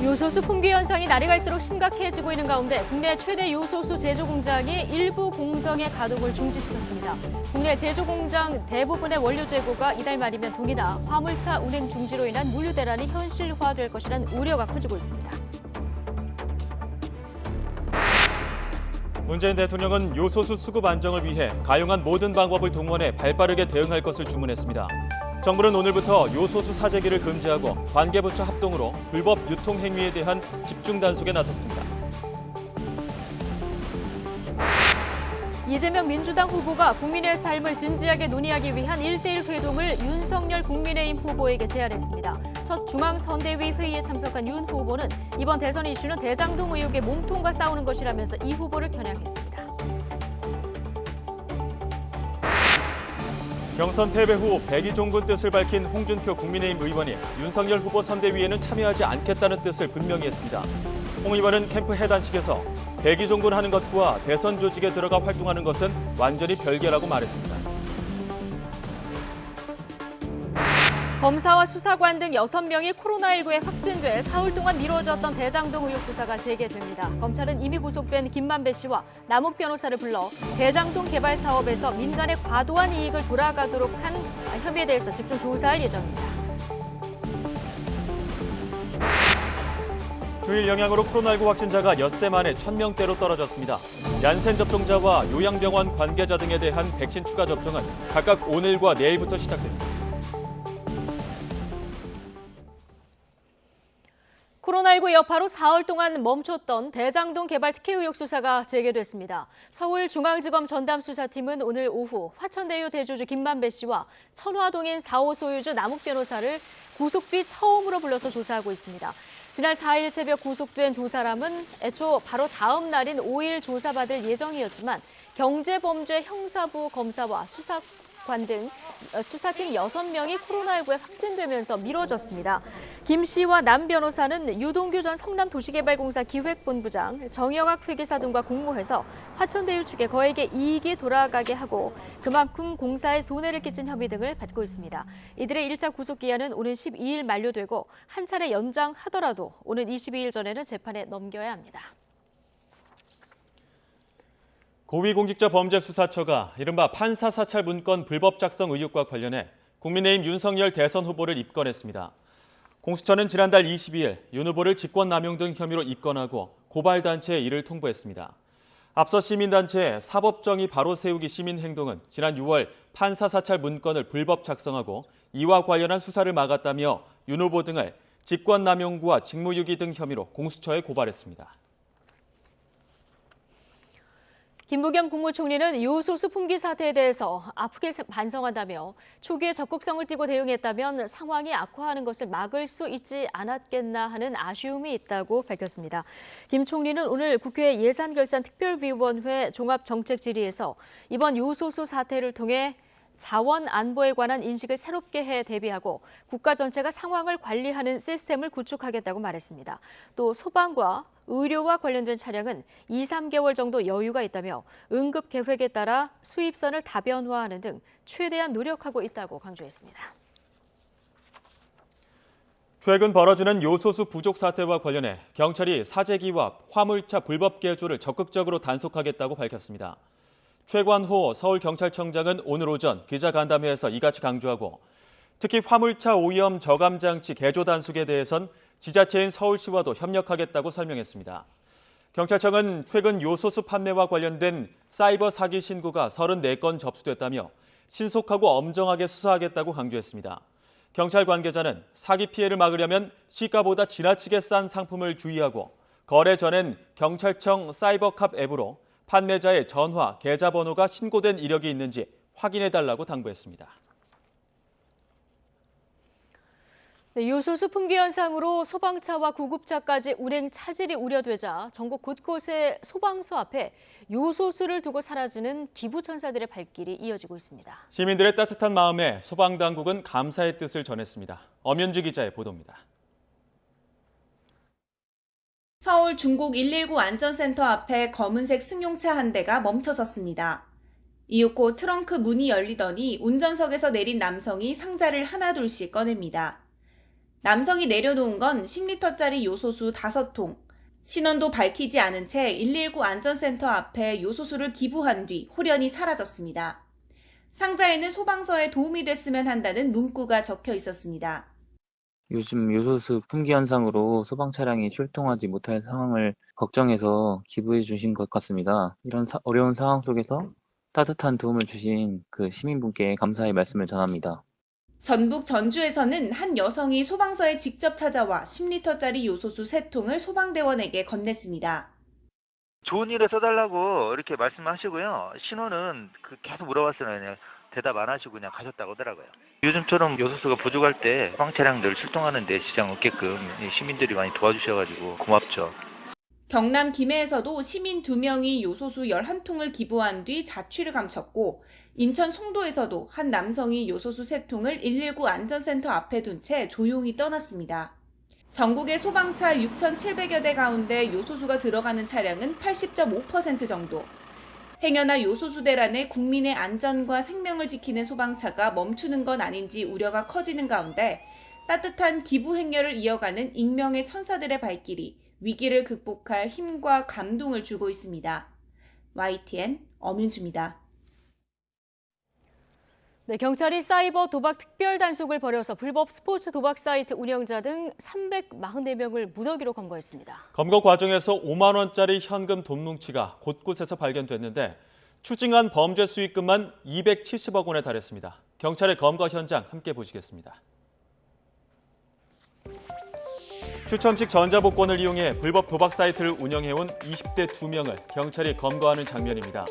요소수 품귀 현상이 날이 갈수록 심각해지고 있는 가운데 국내 최대 요소수 제조 공장이 일부 공정의 가동을 중지시켰습니다. 국내 제조 공장 대부분의 원료 재고가 이달 말이면 동이나 화물차 운행 중지로 인한 물류 대란이 현실화될 것이라는 우려가 커지고 있습니다. 문재인 대통령은 요소수 수급 안정을 위해 가용한 모든 방법을 동원해 발빠르게 대응할 것을 주문했습니다. 정부는 오늘부터 요소수 사재기를 금지하고 관계부처 합동으로 불법 유통 행위에 대한 집중 단속에 나섰습니다. 이재명 민주당 후보가 국민의 삶을 진지하게 논의하기 위한 1대1 회동을 윤석열 국민의힘 후보에게 제안했습니다. 첫 중앙선대위 회의에 참석한 윤 후보는 이번 대선 이슈는 대장동 의혹의 몸통과 싸우는 것이라면서 이 후보를 겨냥했습니다. 경선 패배 후 백의종군 뜻을 밝힌 홍준표 국민의힘 의원이 윤석열 후보 선대위에는 참여하지 않겠다는 뜻을 분명히 했습니다. 홍 의원은 캠프 해단식에서 백의종군하는 것과 대선 조직에 들어가 활동하는 것은 완전히 별개라고 말했습니다. 검사와 수사관 등 6명이 코로나19에 확진돼 사흘 동안 미뤄졌던 대장동 의혹 수사가 재개됩니다. 검찰은 이미 구속된 김만배 씨와 남욱 변호사를 불러 대장동 개발 사업에서 민간의 과도한 이익을 돌아가도록 한 혐의에 대해서 집중 조사할 예정입니다. 휴일 영향으로 코로나19 확진자가 엿새 만에 1,000명대로 떨어졌습니다. 얀센 접종자와 요양병원 관계자 등에 대한 백신 추가 접종은 각각 오늘과 내일부터 시작됩니다. 코로나19 여파로 사흘 동안 멈췄던 대장동 개발 특혜 의혹 수사가 재개됐습니다. 서울중앙지검 전담수사팀은 오늘 오후 화천대유 대주주 김만배 씨와 천화동인 4호 소유주 남욱 변호사를 구속 뒤 처음으로 불러서 조사하고 있습니다. 지난 4일 새벽 구속된 두 사람은 애초 바로 다음 날인 5일 조사받을 예정이었지만 경제범죄 형사부 검사와 수사관 등 수사팀 6명이 코로나19에 확진되면서 미뤄졌습니다. 김 씨와 남 변호사는 유동규 전 성남도시개발공사 기획본부장, 정영학 회계사 등과 공모해서 화천대유 측에 거액의 이익이 돌아가게 하고 그만큼 공사에 손해를 끼친 혐의 등을 받고 있습니다. 이들의 1차 구속기한은 오는 12일 만료되고 한 차례 연장하더라도 오는 22일 전에는 재판에 넘겨야 합니다. 고위공직자범죄수사처가 이른바 판사 사찰 문건 불법 작성 의혹과 관련해 국민의힘 윤석열 대선 후보를 입건했습니다. 공수처는 지난달 22일 윤 후보를 직권남용 등 혐의로 입건하고 고발단체에 이를 통보했습니다. 앞서 시민단체 사법정의 바로 세우기 시민행동은 지난 6월 판사 사찰 문건을 불법 작성하고 이와 관련한 수사를 막았다며 윤 후보 등을 직권남용과 직무유기 등 혐의로 공수처에 고발했습니다. 김부겸 국무총리는 요소수 품귀 사태에 대해서 아프게 반성한다며 초기에 적극성을 띠고 대응했다면 상황이 악화하는 것을 막을 수 있지 않았겠나 하는 아쉬움이 있다고 밝혔습니다. 김 총리는 오늘 국회 예산결산특별위원회 종합정책질의에서 이번 요소수 사태를 통해 자원 안보에 관한 인식을 새롭게 해 대비하고 국가 전체가 상황을 관리하는 시스템을 구축하겠다고 말했습니다. 또 소방과 의료와 관련된 차량은 2-3개월 정도 여유가 있다며 응급 계획에 따라 수입선을 다변화하는 등 최대한 노력하고 있다고 강조했습니다. 최근 벌어지는 요소수 부족 사태와 관련해 경찰이 사재기와 화물차 불법 개조를 적극적으로 단속하겠다고 밝혔습니다. 최관호 서울경찰청장은 오늘 오전 기자간담회에서 이같이 강조하고 특히 화물차 오염 저감 장치 개조 단속에 대해선 지자체인 서울시와도 협력하겠다고 설명했습니다. 경찰청은 최근 요소수 판매와 관련된 사이버 사기 신고가 34건 접수됐다며 신속하고 엄정하게 수사하겠다고 강조했습니다. 경찰 관계자는 사기 피해를 막으려면 시가보다 지나치게 싼 상품을 주의하고 거래 전엔 경찰청 사이버캅 앱으로 판매자의 전화, 계좌번호가 신고된 이력이 있는지 확인해달라고 당부했습니다. 네, 요소수 품귀 현상으로 소방차와 구급차까지 운행 차질이 우려되자 전국 곳곳의 소방서 앞에 요소수를 두고 사라지는 기부천사들의 발길이 이어지고 있습니다. 시민들의 따뜻한 마음에 소방당국은 감사의 뜻을 전했습니다. 엄윤주 기자의 보도입니다. 서울 중곡 119 안전센터 앞에 검은색 승용차 한 대가 멈춰섰습니다. 이윽고 트렁크 문이 열리더니 운전석에서 내린 남성이 상자를 하나둘씩 꺼냅니다. 남성이 내려놓은 건 10리터짜리 요소수 5통. 신원도 밝히지 않은 채 119 안전센터 앞에 요소수를 기부한 뒤 홀연히 사라졌습니다. 상자에는 소방서에 도움이 됐으면 한다는 문구가 적혀 있었습니다. 요즘 요소수 품귀 현상으로 소방 차량이 출동하지 못할 상황을 걱정해서 기부해 주신 것 같습니다. 이런 어려운 상황 속에서 따뜻한 도움을 주신 그 시민분께 감사의 말씀을 전합니다. 전북 전주에서는 한 여성이 소방서에 직접 찾아와 10리터짜리 요소수 3통을 소방대원에게 건넸습니다. 좋은 일에 써달라고 이렇게 말씀하시고요. 신호는 계속 물어봤어요. 그냥 대답 안 하시고 그냥 가셨다고 하더라고요. 요즘처럼 요소수가 부족할 때 소방 차량들 출동하는 데 지장 없게끔 시민들이 많이 도와주셔가지고 고맙죠. 경남 김해에서도 시민 2명이 요소수 11통을 기부한 뒤 자취를 감췄고, 인천 송도에서도 한 남성이 요소수 3통을 119 안전센터 앞에 둔 채 조용히 떠났습니다. 전국의 소방차 6,700여 대 가운데 요소수가 들어가는 차량은 80.5% 정도. 행여나 요소수 대란에 국민의 안전과 생명을 지키는 소방차가 멈추는 건 아닌지 우려가 커지는 가운데 따뜻한 기부 행렬을 이어가는 익명의 천사들의 발길이 위기를 극복할 힘과 감동을 주고 있습니다. YTN 엄윤주입니다. 네, 경찰이 사이버 도박 특별 단속을 벌여서 불법 스포츠 도박 사이트 운영자 등 344명을 무더기로 검거했습니다. 검거 과정에서 5만 원짜리 현금 돈 뭉치가 곳곳에서 발견됐는데 추징한 범죄 수익금만 270억 원에 달했습니다. 경찰의 검거 현장 함께 보시겠습니다. 추첨식 전자복권을 이용해 불법 도박 사이트를 운영해온 20대 2명을 경찰이 검거하는 장면입니다.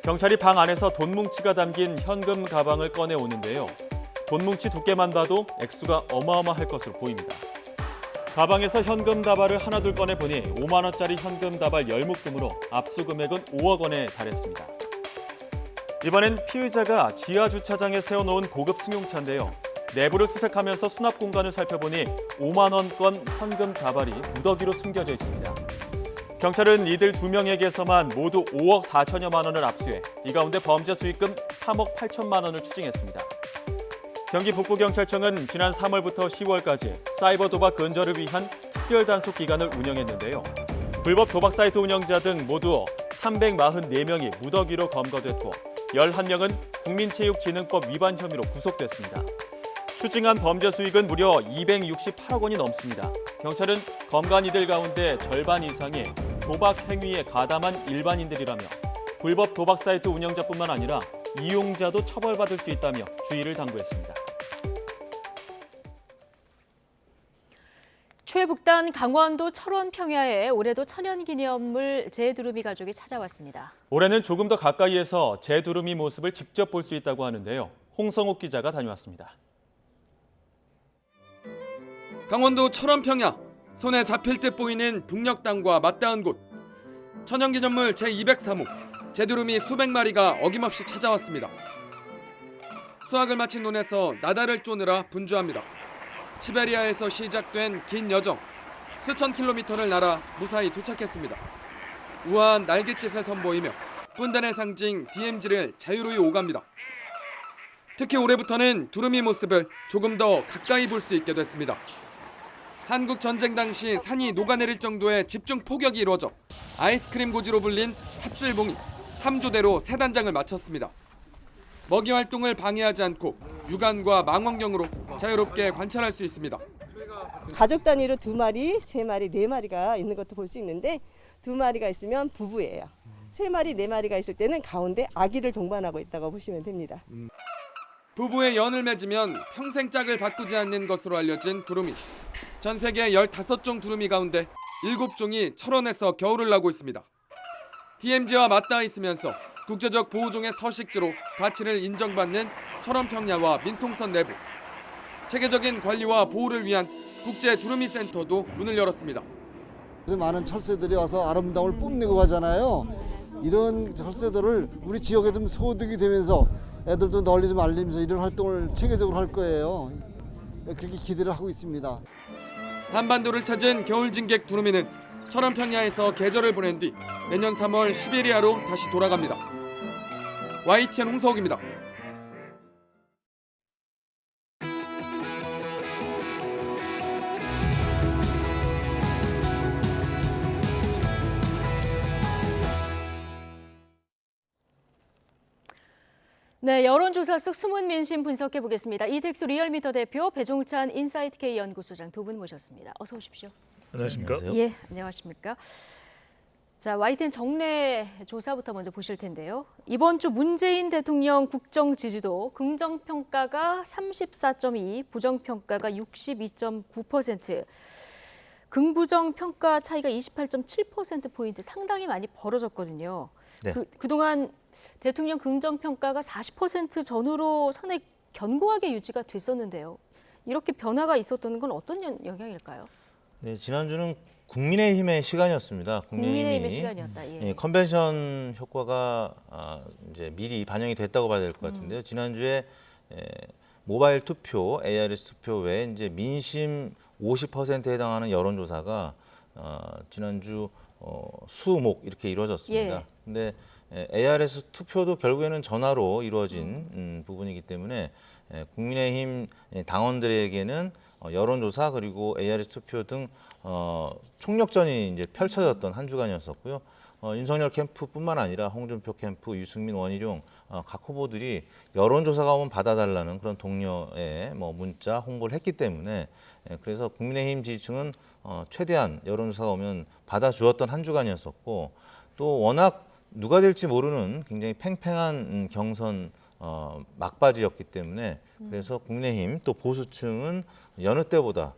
경찰이 방 안에서 돈 뭉치가 담긴 현금 가방을 꺼내오는데요. 돈 뭉치 두께만 봐도 액수가 어마어마할 것으로 보입니다. 가방에서 현금 다발을 하나둘 꺼내보니 5만 원짜리 현금 다발 10묶음으로 압수 금액은 5억 원에 달했습니다. 이번엔 피의자가 지하 주차장에 세워놓은 고급 승용차인데요. 내부를 수색하면서 수납 공간을 살펴보니 5만 원권 현금 다발이 무더기로 숨겨져 있습니다. 경찰은 이들 2명에게서만 모두 5억 4천여만 원을 압수해 이 가운데 범죄 수익금 3억 8천만 원을 추징했습니다. 경기 북부경찰청은 지난 3월부터 10월까지 사이버 도박 근절을 위한 특별 단속 기간을 운영했는데요. 불법 도박 사이트 운영자 등 모두 344명이 무더기로 검거됐고 11명은 국민체육진흥법 위반 혐의로 구속됐습니다. 추징한 범죄 수익은 무려 268억 원이 넘습니다. 경찰은 검거한 이들 가운데 절반 이상이 도박 행위에 가담한 일반인들이라며 불법 도박 사이트 운영자뿐만 아니라 이용자도 처벌받을 수 있다며 주의를 당부했습니다. 최북단 강원도 철원 평야에 올해도 천연기념물 제두루미 가족이 찾아왔습니다. 올해는 조금 더 가까이에서 제두루미 모습을 직접 볼 수 있다고 하는데요. 홍성욱 기자가 다녀왔습니다. 강원도 철원 평야, 손에 잡힐 듯 보이는 북녘땅과 맞닿은 곳. 천연기념물 제203호, 제두루미 수백 마리가 어김없이 찾아왔습니다. 수확을 마친 논에서 나달을 쪼느라 분주합니다. 시베리아에서 시작된 긴 여정, 수천 킬로미터를 날아 무사히 도착했습니다. 우아한 날갯짓을 선보이며 분단의 상징 DMZ를 자유로이 오갑니다. 특히 올해부터는 두루미 모습을 조금 더 가까이 볼 수 있게 됐습니다. 한국 전쟁 당시 산이 녹아내릴 정도의 집중 포격이 이루어져 아이스크림 고지로 불린 삽슬봉이 탐조대로 새 단장을 마쳤습니다. 먹이 활동을 방해하지 않고 육안과 망원경으로 자유롭게 관찰할 수 있습니다. 가족 단위로 2마리, 3마리, 4마리가 있는 것도 볼 수 있는데 2마리가 있으면 부부예요. 3마리, 4마리가 있을 때는 가운데 아기를 동반하고 있다고 보시면 됩니다. 부부의 연을 맺으면 평생 짝을 바꾸지 않는 것으로 알려진 두루미. 전 세계 15종 두루미 가운데 7종이 철원에서 겨울을 나고 있습니다. DMZ와 맞닿아 있으면서 국제적 보호종의 서식지로 가치를 인정받는 철원 평야와 민통선 내부. 체계적인 관리와 보호를 위한 국제 두루미 센터도 문을 열었습니다. 많은 철새들이 와서 아름다움을 뽐내고 가잖아요. 이런 철새들을 우리 지역에 좀 소득이 되면서 애들도 널리 좀 알리면서 이런 활동을 체계적으로 할 거예요. 그렇게 기대를 하고 있습니다. 한반도를 찾은 겨울 진객 두루미는 철원 평야에서 계절을 보낸 뒤 내년 3월 시베리아로 다시 돌아갑니다. YTN 홍석입니다. 네, 여론조사 속 숨은 민심 분석해 보겠습니다. 이택수 리얼미터 대표, 배종찬 인사이트K 연구소장 두 분 모셨습니다. 어서 오십시오. 안녕하십니까? 예, 안녕하십니까? 자, YTN 정례 조사부터 먼저 보실 텐데요. 이번 주 문재인 대통령 국정 지지도 긍정평가가 34.2, 부정평가가 62.9%, 긍부정 평가 차이가 28.7%포인트 상당히 많이 벌어졌거든요. 네. 그동안 대통령 긍정평가가 40% 전후로 상당히 견고하게 유지가 됐었는데요. 이렇게 변화가 있었던 건 어떤 영향일까요? 네, 지난주는 국민의힘의 시간이었습니다. 국민의힘의 시간이었다. 예. 컨벤션 효과가 이제 미리 반영이 됐다고 봐야 될 것 같은데요. 지난주에 모바일 투표, ARS 투표 외에 이제 민심 50%에 해당하는 여론조사가 지난주 수목 이렇게 이루어졌습니다. 예. 근데 ARS 투표도 결국에는 전화로 이루어진 부분이기 때문에 국민의힘 당원들에게는 여론조사 그리고 ARS 투표 등 총력전이 이제 펼쳐졌던 한 주간이었었고요. 윤석열 캠프뿐만 아니라 홍준표 캠프, 유승민, 원희룡 각 후보들이 여론조사가 오면 받아달라는 그런 동료의 문자 홍보를 했기 때문에 그래서 국민의힘 지지층은 최대한 여론조사가 오면 받아주었던 한 주간이었었고 또 워낙 누가 될지 모르는 굉장히 팽팽한 경선 막바지였기 때문에 그래서 국민의힘 또 보수층은 여느 때보다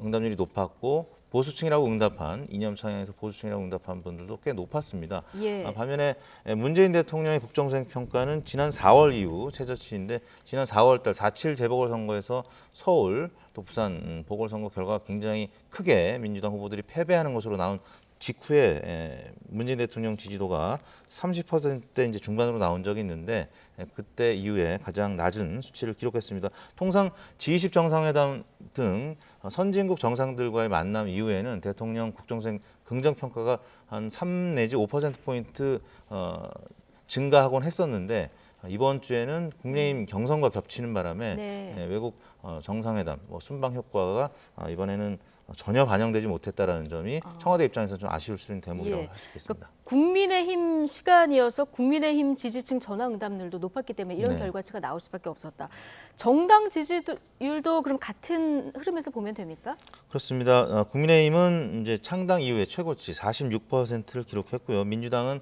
응답률이 높았고 보수층이라고 응답한 이념 성향에서 보수층이라고 응답한 분들도 꽤 높았습니다. 예. 반면에 문재인 대통령의 국정수행 평가는 지난 4월 이후 최저치인데 지난 4월달 4.7 재보궐선거에서 서울 또 부산 보궐선거 결과가 굉장히 크게 민주당 후보들이 패배하는 것으로 나온 직후에 문재인 대통령 지지도가 30%대 이제 중반으로 나온 적이 있는데 그때 이후에 가장 낮은 수치를 기록했습니다. 통상 G20 정상회담 등 선진국 정상들과의 만남 이후에는 대통령 국정수행 긍정평가가 한 3 내지 5%포인트 증가하곤 했었는데 이번 주에는 국민의힘 경선과 겹치는 바람에 네. 외국 정상회담, 순방 효과가 이번에는 전혀 반영되지 못했다라는 점이 청와대 입장에서 좀 아쉬울 수 있는 대목이라고 예. 할 수 있겠습니다. 그러니까 국민의힘 시간이어서 국민의힘 지지층 전화 응답률도 높았기 때문에 이런 네. 결과치가 나올 수밖에 없었다. 정당 지지율도 그럼 같은 흐름에서 보면 됩니까? 그렇습니다. 국민의힘은 이제 창당 이후에 최고치 46%를 기록했고요. 민주당은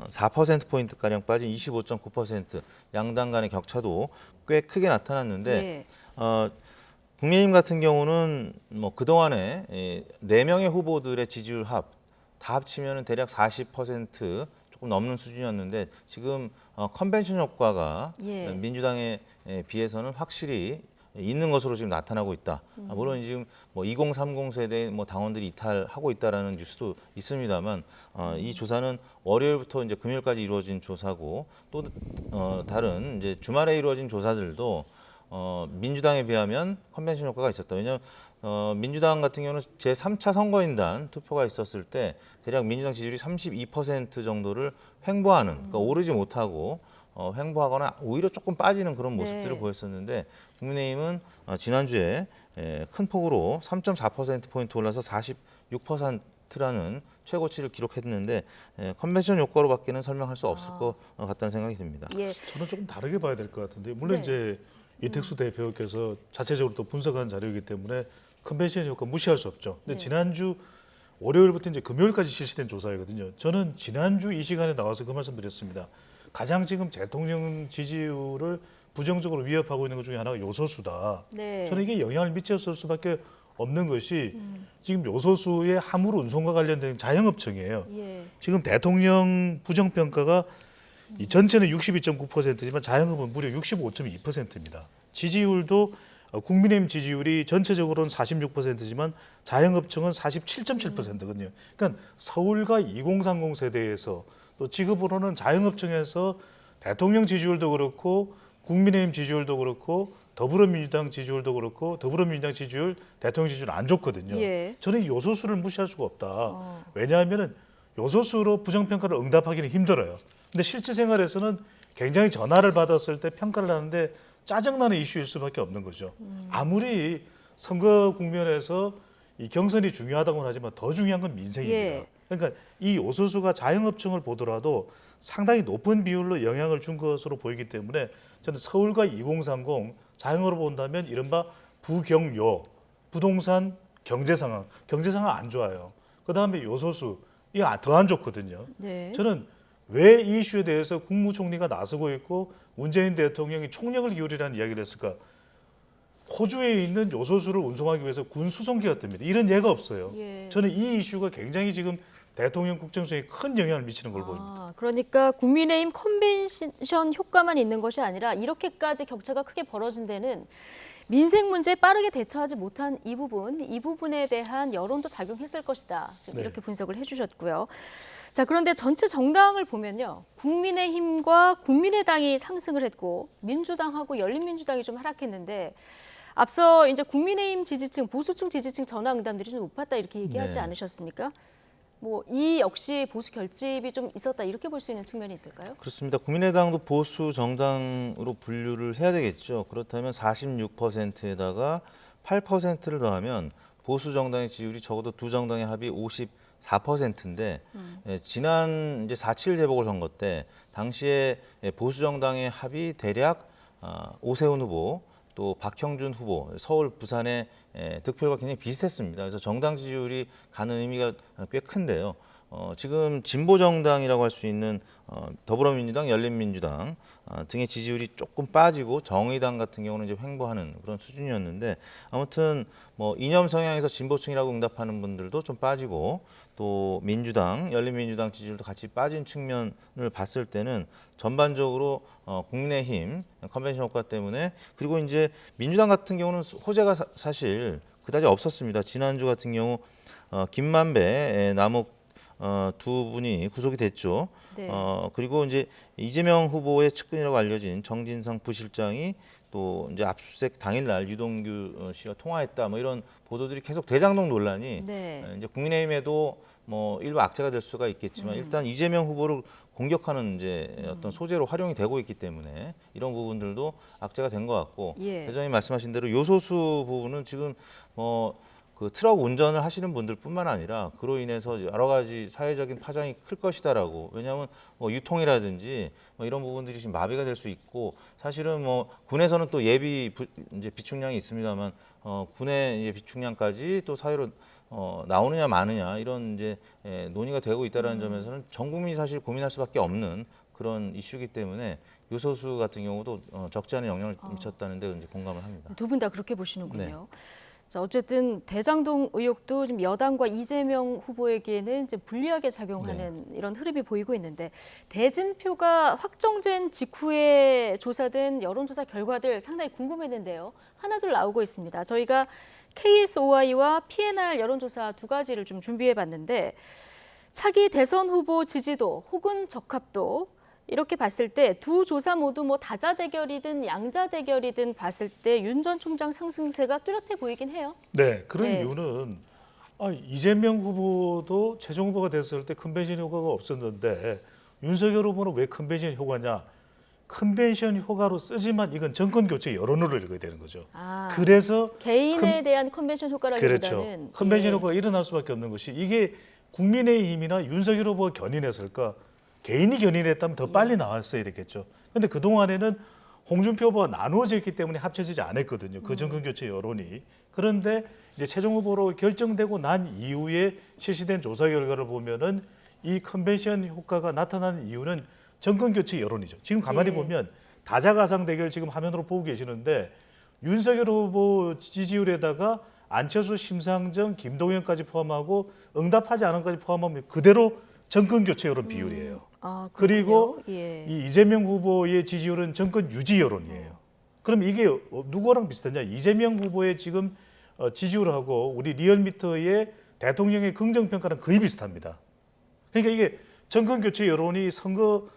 4%포인트 가량 빠진 25.9%, 양당 간의 격차도 꽤 크게 나타났는데 예. 국민의힘 같은 경우는 그동안에 4명의 후보들의 지지율 다 합치면 대략 40% 조금 넘는 수준이었는데 지금 컨벤션 효과가 예. 민주당에 비해서는 확실히 있는 것으로 지금 나타나고 있다. 물론 지금 2030 세대 당원들이 이탈하고 있다라는 뉴스도 있습니다만 이 조사는 월요일부터 이제 금요일까지 이루어진 조사고 또 다른 이제 주말에 이루어진 조사들도 민주당에 비하면 컨벤션 효과가 있었다. 왜냐하면 민주당 같은 경우는 제3차 선거인단 투표가 있었을 때 대략 민주당 지지율이 32% 정도를 횡보하는, 그러니까 오르지 못하고 횡보하거나 오히려 조금 빠지는 그런 모습들을 네. 보였었는데 국민의힘은 지난주에 큰 폭으로 3.4%포인트 올라서 46%라는 최고치를 기록했는데 컨벤션 효과로밖에는 설명할 수 없을 것 같다는 생각이 듭니다. 예. 저는 조금 다르게 봐야 될 것 같은데 물론 네. 이제 이택수 대표께서 자체적으로 또 분석한 자료이기 때문에 컨벤션 효과 무시할 수 없죠. 근데 네. 지난주 월요일부터 이제 금요일까지 실시된 조사이거든요. 저는 지난주 이 시간에 나와서 그 말씀드렸습니다. 가장 지금 대통령 지지율을 부정적으로 위협하고 있는 것 중에 하나가 요소수다. 네. 저는 이게 영향을 미쳤을 수밖에 없는 것이 지금 요소수의 화물 운송과 관련된 자영업청이에요. 예. 지금 대통령 부정평가가 이 전체는 62.9%지만 자영업은 무려 65.2%입니다. 지지율도 국민의힘 지지율이 전체적으로는 46%지만 자영업청은 47.7%거든요. 그러니까 서울과 2030 세대에서 또 지급으로는 자영업청에서 대통령 지지율도 그렇고 국민의힘 지지율도 그렇고 더불어민주당 지지율도 그렇고 더불어민주당 지지율, 대통령 지지율 안 좋거든요. 예. 저는 이 요소수를 무시할 수가 없다. 왜냐하면 요소수로 부정평가를 응답하기는 힘들어요. 근데 실제 생활에서는 굉장히 전화를 받았을 때 평가를 하는데 짜증나는 이슈일 수밖에 없는 거죠. 아무리 선거 국면에서 이 경선이 중요하다고는 하지만 더 중요한 건 민생입니다. 예. 그러니까 이 요소수가 자영업층을 보더라도 상당히 높은 비율로 영향을 준 것으로 보이기 때문에 저는 서울과 2030 자영업으로 본다면 이른바 부경요, 부동산 경제 상황 안 좋아요. 그다음에 요소수 이게 더 안 좋거든요. 네. 저는 왜 이 이슈에 대해서 국무총리가 나서고 있고 문재인 대통령이 총력을 기울이라는 이야기를 했을까? 호주에 있는 요소수를 운송하기 위해서 군 수송기가 뜹니다. 이런 예가 없어요. 예. 저는 이 이슈가 굉장히 지금 대통령 국정수행에 큰 영향을 미치는 걸 보입니다. 그러니까 국민의힘 컨벤션 효과만 있는 것이 아니라 이렇게까지 격차가 크게 벌어진 데는 민생 문제에 빠르게 대처하지 못한 이 부분에 대한 여론도 작용했을 것이다. 지금 네. 이렇게 분석을 해주셨고요. 자, 그런데 전체 정당을 보면요. 국민의힘과 국민의당이 상승을 했고 민주당하고 열린민주당이 좀 하락했는데 앞서 이제 국민의힘 지지층, 보수층 지지층 전화응답들이 좀 높았다 이렇게 얘기하지 네. 않으셨습니까? 뭐 이 역시 보수 결집이 좀 있었다 이렇게 볼 수 있는 측면이 있을까요? 그렇습니다. 국민의당도 보수 정당으로 분류를 해야 되겠죠. 그렇다면 46%에다가 8%를 더하면 보수 정당의 지지율이 적어도 두 정당의 합이 54%인데 지난 이제 4.7 재보궐선거 때 당시에 보수 정당의 합이 대략 오세훈 후보 또 박형준 후보 서울 부산의 득표율과 굉장히 비슷했습니다. 그래서 정당 지지율이 가는 의미가 꽤 큰데요. 지금 진보 정당이라고 할 수 있는 더불어민주당, 열린민주당 등의 지지율이 조금 빠지고 정의당 같은 경우는 이제 횡보하는 그런 수준이었는데 아무튼 뭐 이념 성향에서 진보층이라고 응답하는 분들도 좀 빠지고 또 민주당, 열린민주당 지지율도 같이 빠진 측면을 봤을 때는 전반적으로 국민의힘 컨벤션 효과 때문에 그리고 이제 민주당 같은 경우는 호재가 사실 그다지 없었습니다. 지난주 같은 경우 김만배, 남욱 두 분이 구속이 됐죠. 네. 그리고 이제 이재명 후보의 측근이라고 알려진 정진상 부실장이 또 이제 압수수색 당일날 유동규 씨와 통화했다 뭐 이런 보도들이 계속 대장동 논란이 네. 이제 국민의힘에도 뭐 일부 악재가 될 수가 있겠지만 일단 이재명 후보를 공격하는 이제 어떤 소재로 활용이 되고 있기 때문에 이런 부분들도 악재가 된 것 같고 예. 회장님 말씀하신 대로 요소수 부분은 지금 그 트럭 운전을 하시는 분들뿐만 아니라 그로 인해서 여러 가지 사회적인 파장이 클 것이다라고 왜냐하면 뭐 유통이라든지 뭐 이런 부분들이 지금 마비가 될 수 있고 사실은 뭐 군에서는 또 예비 이제 비축량이 있습니다만 군의 이제 비축량까지 또 사회로 나오느냐 마느냐 이런 이제 논의가 되고 있다라는 점에서는 전 국민이 사실 고민할 수밖에 없는 그런 이슈이기 때문에 요소수 같은 경우도 적지 않은 영향을 미쳤다는 데 이제 공감을 합니다. 두 분 다 그렇게 보시는군요. 네. 자, 어쨌든 대장동 의혹도 지금 여당과 이재명 후보에게는 이제 불리하게 작용하는 이런 흐름이 보이고 있는데 대진표가 확정된 직후에 조사된 여론조사 결과들 상당히 궁금했는데요. 하나둘 나오고 있습니다. 저희가 KSOI와 PNR 여론조사 두 가지를 좀 준비해봤는데 차기 대선 후보 지지도 혹은 적합도 이렇게 봤을 때 두 조사 모두 뭐 다자 대결이든 양자 대결이든 봤을 때 윤 전 총장 상승세가 뚜렷해 보이긴 해요. 네, 그런 네. 이유는 이재명 후보도 최종 후보가 됐을 때 컨벤션 효과가 없었는데 윤석열 후보는 왜 컨벤션 효과냐? 컨벤션 효과로 쓰지만 이건 정권 교체 여론으로 읽어야 되는 거죠. 그래서 개인에 대한 컨벤션 효과라기보다는 그렇죠. 컨벤션 효과가 일어날 수밖에 없는 것이 이게 국민의힘이나 윤석열 후보가 견인했을까? 개인이 견인했다면 더 빨리 나왔어야 되겠죠. 그런데 그동안에는 홍준표 후보가 나누어져 있기 때문에 합쳐지지 않았거든요. 그 정권 교체 여론이. 그런데 이제 최종 후보로 결정되고 난 이후에 실시된 조사 결과를 보면은 이 컨벤션 효과가 나타나는 이유는 정권 교체 여론이죠. 지금 가만히 보면 다자가상 대결 지금 화면으로 보고 계시는데 윤석열 후보 지지율에다가 안철수, 심상정, 김동연까지 포함하고 응답하지 않은 것까지 포함하면 그대로 정권 교체 여론 비율이에요. 그리고 이 이재명 후보의 지지율은 정권 유지 여론이에요. 그럼 이게 누구랑 비슷하냐? 이재명 후보의 지금 지지율하고 우리 리얼미터의 대통령의 긍정평가는 거의 비슷합니다. 그러니까 이게 정권 교체 여론이 선거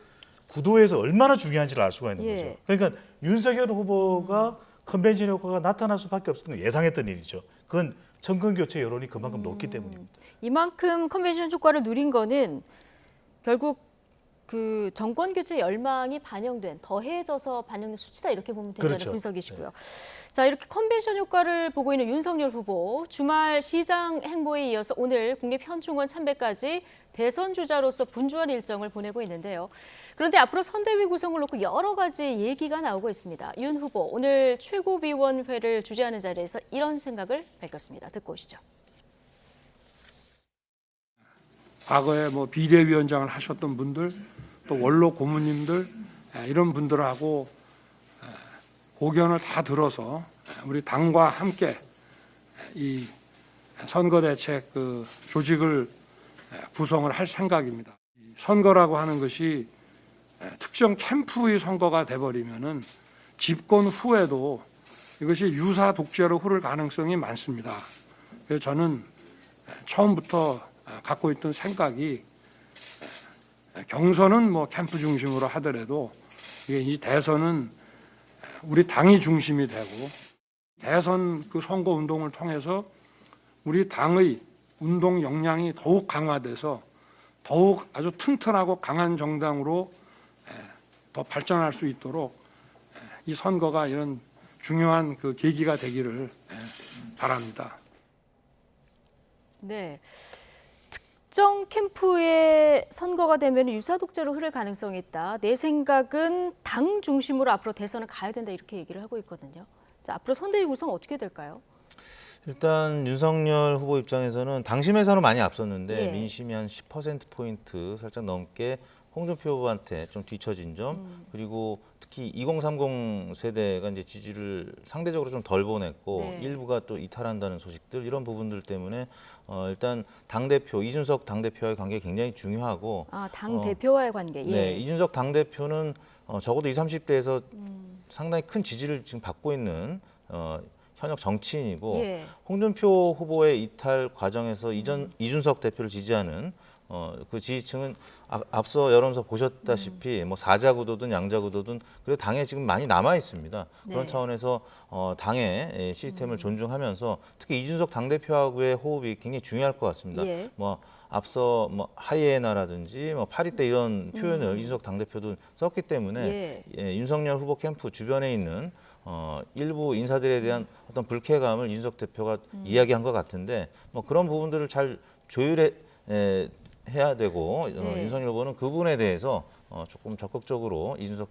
구도에서 얼마나 중요한지를 알 수가 있는 거죠. 그러니까 윤석열 후보가 컨벤션 효과가 나타날 수밖에 없었던 건 예상했던 일이죠. 그건 정권 교체 여론이 그만큼 높기 때문입니다. 이만큼 컨벤션 효과를 누린 거는 결국 그 정권 교체 열망이 반영된 더해져서 반영된 수치다 이렇게 보면 된다는 그렇죠. 분석이시고요. 자, 이렇게 컨벤션 효과를 보고 있는 윤석열 후보 주말 시장 행보에 이어서 오늘 국립현충원 참배까지 대선 주자로서 분주한 일정을 보내고 있는데요. 그런데 앞으로 선대위 구성을 놓고 여러 가지 얘기가 나오고 있습니다. 윤 후보 오늘 최고위원회를 주재하는 자리에서 이런 생각을 밝혔습니다. 듣고 오시죠. 과거에 뭐 비대위원장을 하셨던 분들, 또 원로 고문님들 이런 분들하고 고견을 다 들어서 우리 당과 함께 이 선거대책 그 조직을 구성을 할 생각입니다. 선거라고 하는 것이 특정 캠프의 선거가 돼버리면은 집권 후에도 이것이 유사 독재로 흐를 가능성이 많습니다. 그래서 저는 처음부터 갖고 있던 생각이 경선은 뭐 캠프 중심으로 하더라도 이 대선은 우리 당이 중심이 되고 대선 그 선거 운동을 통해서 우리 당의 운동 역량이 더욱 강화돼서 더욱 아주 튼튼하고 강한 정당으로 더 발전할 수 있도록 이 선거가 이런 중요한 그 계기가 되기를 바랍니다. 네. 특정 캠프의 선거가 되면 유사 독재로 흐를 가능성이 있다. 내 생각은 당 중심으로 앞으로 대선을 가야 된다 이렇게 얘기를 하고 있거든요. 자, 앞으로 선대위 구성 어떻게 될까요? 일단 윤석열 후보 입장에서는 당심에서는 많이 앞섰는데 예. 민심이 한 10%포인트 살짝 넘게 홍준표 후보한테 좀 뒤처진 점, 그리고 특히 2030 세대가 이제 지지를 상대적으로 좀 덜 보냈고 네. 일부가 또 이탈한다는 소식들, 이런 부분들 때문에 일단 당대표, 이준석 당대표와의 관계가 굉장히 중요하고, 아, 당 대표와의 관계. 예. 네, 이준석 당대표는 적어도 20, 30대에서 상당히 큰 지지를 지금 받고 있는 현역 정치인이고, 예. 홍준표 후보의 이탈 과정에서 이준석 대표를 지지하는 그 지지층은 앞서 여론조사 보셨다시피 뭐 사자구도든 양자구도든 그래도 당에 지금 많이 남아 있습니다. 네. 그런 차원에서 당의 시스템을 존중하면서 특히 이준석 당대표하고의 호흡이 굉장히 중요할 것 같습니다. 예. 뭐 앞서 뭐 하이에나라든지 뭐 파리 때 이런 표현을 이준석 당대표도 썼기 때문에 윤석열 후보 캠프 주변에 있는 일부 인사들에 대한 어떤 불쾌감을 이준석 대표가 이야기한 것 같은데, 뭐 그런 부분들을 잘 해야 되고 윤석열 후보는 그 부분에 대해서 조금 적극적으로 이준석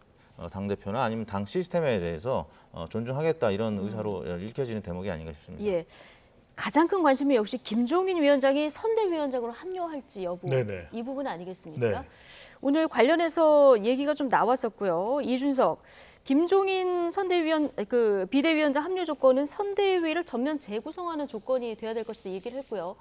당대표나 아니면 당 시스템에 대해서 존중하겠다 이런 의사로 읽혀지는 대목이 아닌가 싶습니다. 예. 가장 큰 관심이 역시 김종인 위원장이 선대위원장으로 합류할지 여부, 네네. 이 부분 아니겠습니까? 네. 오늘 관련해서 얘기가 좀 나왔었고요. 이준석, 김종인 비대위원장 합류 조건은 선대위를 전면 재구성하는 조건이 돼야 될 것이다 얘기를 했고요.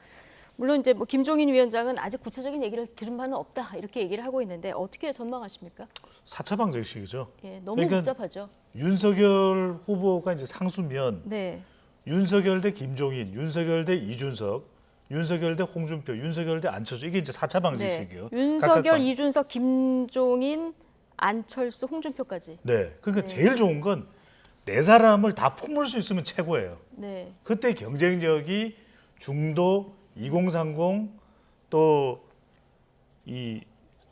물론 이제 뭐 김종인 위원장은 아직 구체적인 얘기를 들은 바는 없다 이렇게 얘기를 하고 있는데 어떻게 전망하십니까? 4차 방정식이죠. 예, 너무 그러니까 복잡하죠. 윤석열 후보가 이제 상수면 네. 윤석열 대 김종인, 윤석열 대 이준석, 윤석열 대 홍준표, 윤석열 대 안철수, 이게 이제 4차 방정식이에요. 네. 윤석열, 이준석, 김종인, 안철수, 홍준표까지. 네. 그러니까 네. 제일 좋은 건 네 사람을 다 품을 수 있으면 최고예요. 네. 그때 경쟁력이 중도, 2030 또 이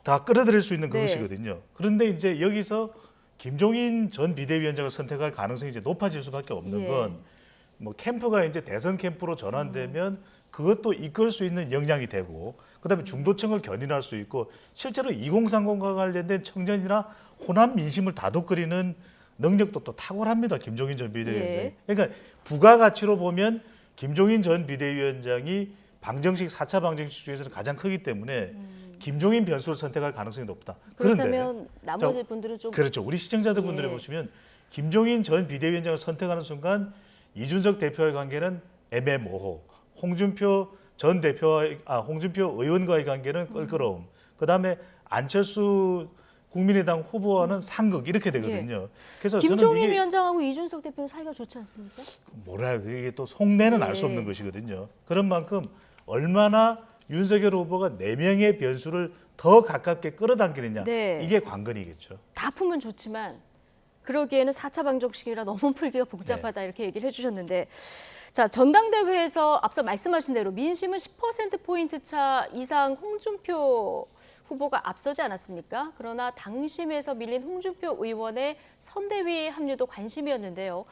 다 끌어들일 수 있는 네. 그것이거든요. 그런데 이제 여기서 김종인 전 비대위원장을 선택할 가능성이 이제 높아질 수밖에 없는 예. 건 뭐 캠프가 이제 대선 캠프로 전환되면 그것도 이끌 수 있는 역량이 되고, 그다음에 중도층을 견인할 수 있고, 실제로 2030과 관련된 청년이나 호남 민심을 다독거리는 능력도 또 탁월합니다. 김종인 전 비대위원장이. 예. 그러니까 부가가치로 보면 김종인 전 비대위원장이 방정식 4차 방정식 중에서는 가장 크기 때문에 김종인 변수를 선택할 가능성이 높다. 그렇다면 나머지 분들은 좀 그렇죠. 우리 시청자들 분들이 예. 보시면 김종인 전 비대위원장을 선택하는 순간 이준석 대표와의 관계는 애매모호, 홍준표 의원과의 관계는 껄끄러움, 그다음에 안철수 국민의당 후보와는 상극 이렇게 되거든요. 그래서 김종인 저는 이게 위원장하고 이준석 대표는 사이가 좋지 않습니까? 뭐랄 이게 또 속내는 알 수 예. 없는 것이거든요. 그런 만큼 얼마나 윤석열 후보가 4명의 변수를 더 가깝게 끌어당기느냐, 네. 이게 관건이겠죠. 다 풀면 좋지만 그러기에는 4차 방정식이라 너무 풀기가 복잡하다 이렇게 얘기를 해주셨는데, 자, 전당대회에서 앞서 말씀하신 대로 민심은 10%포인트 차 이상 홍준표 후보가 앞서지 않았습니까? 그러나 당심에서 밀린 홍준표 의원의 선대위 합류도 관심이었는데요.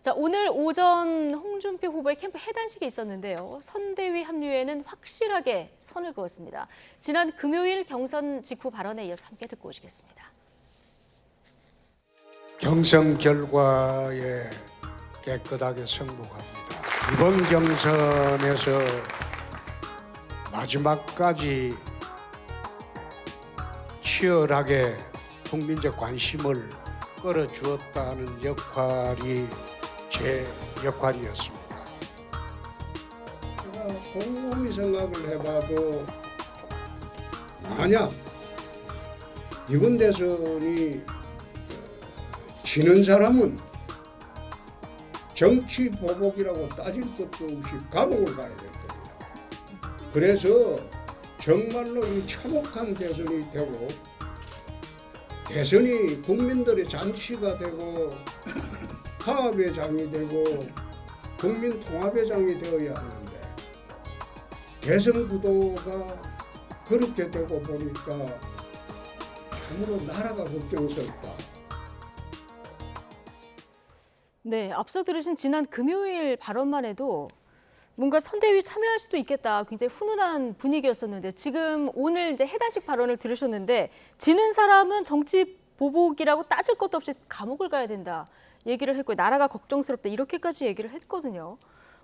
자, 오늘 오전 홍준표 후보의 캠프 해단식이 있었는데요. 선대위 합류에는 확실하게 선을 그었습니다. 지난 금요일 경선 직후 발언에 이어서 함께 듣고 오시겠습니다. 경선 결과에 깨끗하게 승복합니다. 이번 경선에서 마지막까지 치열하게 국민적 관심을 끌어주었다는 역할이 제 역할이었습니다. 제가 곰곰이 생각을 해봐도 만약 이번 대선이 지는 사람은 정치 보복이라고 따질 것도 없이 감옥을 가야 될 겁니다. 그래서 정말로 이 참혹한 대선이 되고 대선이 국민들의 잔치가 되고 화합의 장이 되고 국민 통합의 장이 되어야 하는데 대선 구도가 그렇게 되고 보니까 참으로 나라가 걱정스럽다. 네, 앞서 들으신 지난 금요일 발언만 해도 뭔가 선대위 참여할 수도 있겠다. 굉장히 훈훈한 분위기였었는데 지금 오늘 이제 해단식 발언을 들으셨는데 지는 사람은 정치 보복이라고 따질 것도 없이 감옥을 가야 된다. 얘기를 했고 나라가 걱정스럽다. 이렇게까지 얘기를 했거든요.